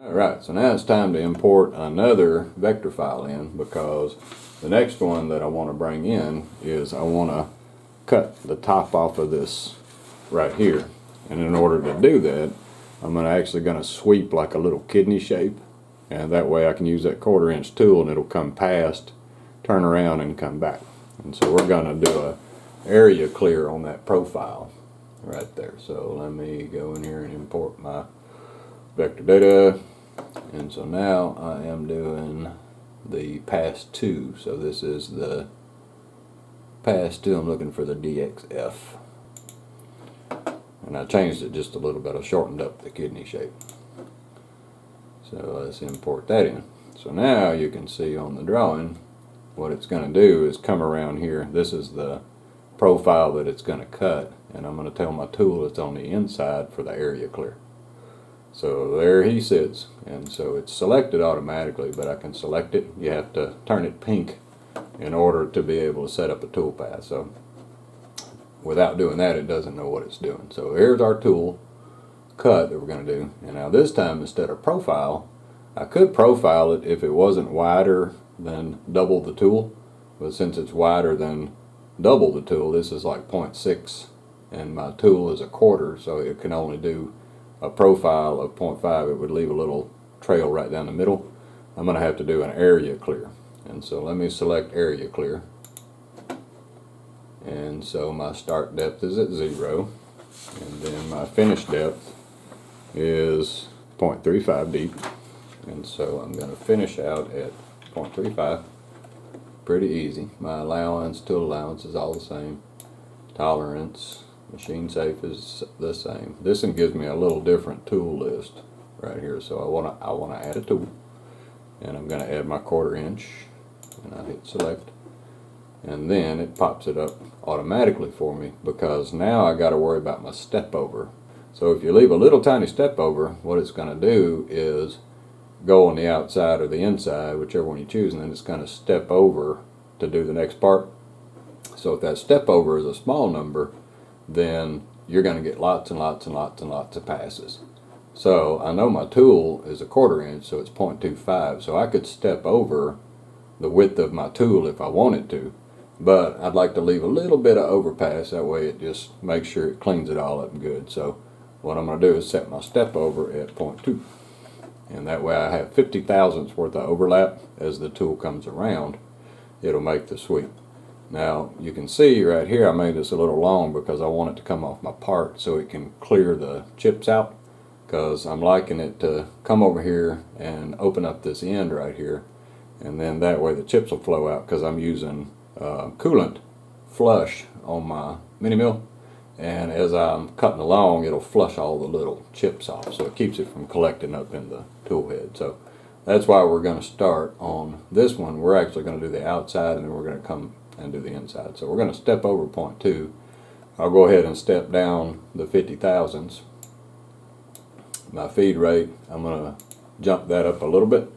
Alright, so now it's time to import another vector file in, because the next one that I want to bring in is I want to cut the top off of this right here. And in order to do that, I'm actually going to sweep like a little kidney shape, and that way I can use that 1/4 inch tool and it'll come past, turn around and come back. And so we're going to do a area clear on that profile right there. So let me go in here and import my vector data. And so now I am doing the pass 2. So this is the pass 2. I'm looking for the DXF. And I changed it just a little bit. I shortened up the kidney shape. So let's import that in. So now you can see on the drawing what it's going to do is come around here. This is the profile that it's going to cut, and I'm going to tell my tool it's on the inside for the area clear. So there he sits, and so it's selected automatically, but I can select it. You have to turn it pink in order to be able to set up a toolpath. So without doing that, it doesn't know what it's doing. So here's our tool cut that we're going to do. And now this time, instead of profile, I could profile it if it wasn't wider than double the tool, but since it's wider than double the tool, this is like 0.6 and my tool is a 1/4, so it can only do a profile of 0.5. It would leave a little trail right down the middle. I'm going to have to do an area clear, and so let me select area clear. And so my start depth is at 0, and then my finish depth is 0.35 deep, and so I'm going to finish out at 0.35. Pretty easy. My allowance, tool allowance is all the same. Tolerance, machine safe is the same. This one gives me a little different tool list right here, so I want to add a tool, and I'm going to add my 1/4 inch, and I hit select, and then it pops it up automatically for me, because now I got to worry about my step over. So if you leave a little tiny step over, what it's going to do is go on the outside or the inside, whichever one you choose, and then it's going to step over to do the next part. So if that step over is a small number, then you're going to get lots and lots and lots and lots of passes. So I know my tool is a 1/4 inch, so it's 0.25, so I could step over the width of my tool if I wanted to, but I'd like to leave a little bit of overpass. That way it just makes sure it cleans it all up good. So what I'm going to do is set my step over at 0.2, and that way I have 50 thousandths worth of overlap. As the tool comes around, it'll make the sweep. Now you can see right here I made this a little long because I want it to come off my part so it can clear the chips out, because I'm liking it to come over here and open up this end right here, and then that way the chips will flow out, because I'm using coolant flush on my mini mill, and as I'm cutting along it'll flush all the little chips off, so it keeps it from collecting up in the tool head. So that's why we're going to start on this one. We're actually going to do the outside, and then we're going to come and do the inside. So we're going to step over 0.2. I'll go ahead and step down the 50 thousandths. My feed rate, I'm going to jump that up a little bit,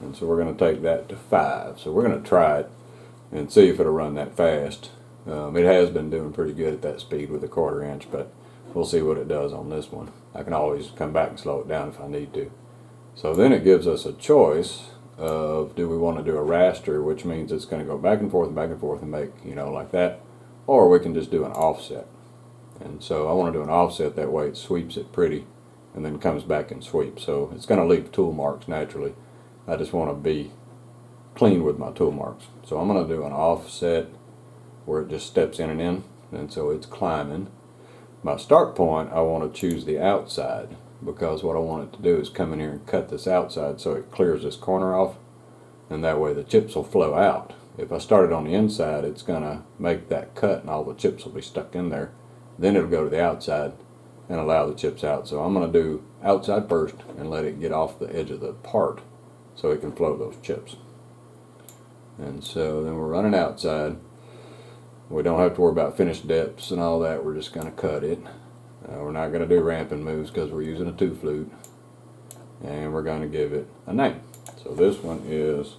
and so we're going to take that to 5. So we're going to try it and see if it'll run that fast. It has been doing pretty good at that speed with a 1/4 inch, but we'll see what it does on this one. I can always come back and slow it down if I need to. So then it gives us a choice of, do we want to do a raster, which means it's going to go back and forth and make, like that, or we can just do an offset. And so I want to do an offset, that way it sweeps it pretty and then comes back and sweeps. So it's going to leave tool marks naturally. I just want to be clean with my tool marks. So I'm going to do an offset where it just steps in, and so it's climbing. My start point, I want to choose the outside, because what I want it to do is come in here and cut this outside so it clears this corner off, and that way the chips will flow out. If I start it on the inside, it's going to make that cut and all the chips will be stuck in there. Then it'll go to the outside and allow the chips out. So I'm going to do outside first and let it get off the edge of the part so it can flow those chips. And so then we're running outside. We don't have to worry about finished depths and all that. We're just going to cut it. We're not going to do ramping moves because we're using a 2 flute, and we're going to give it a name. So this one is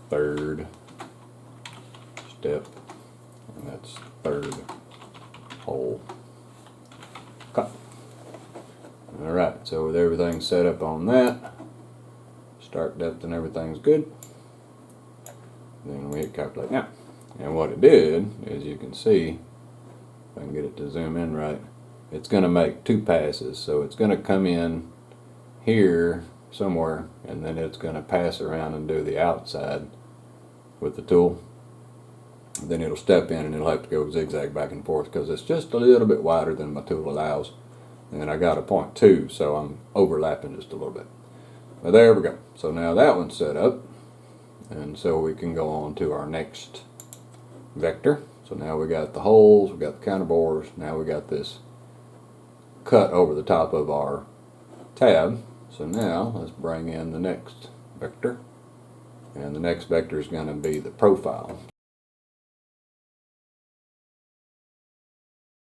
3rd step, and that's 3rd hole cut. Alright, Alright, so with everything set up on that, start depth and everything's good, then we hit calculate now. And what it did, as you can see, if I can get it to zoom in right, it's going to make 2 passes. So it's going to come in here somewhere, and then it's going to pass around and do the outside with the tool. Then it'll step in and it'll have to go zigzag back and forth because it's just a little bit wider than my tool allows. And I got a 0.2, so I'm overlapping just a little bit. But there we go. So now that one's set up, and so we can go on to our next vector. So now we got the holes, we got the counter bores, now we got this cut over the top of our tab. So now let's bring in the next vector, and the next vector is going to be the profile.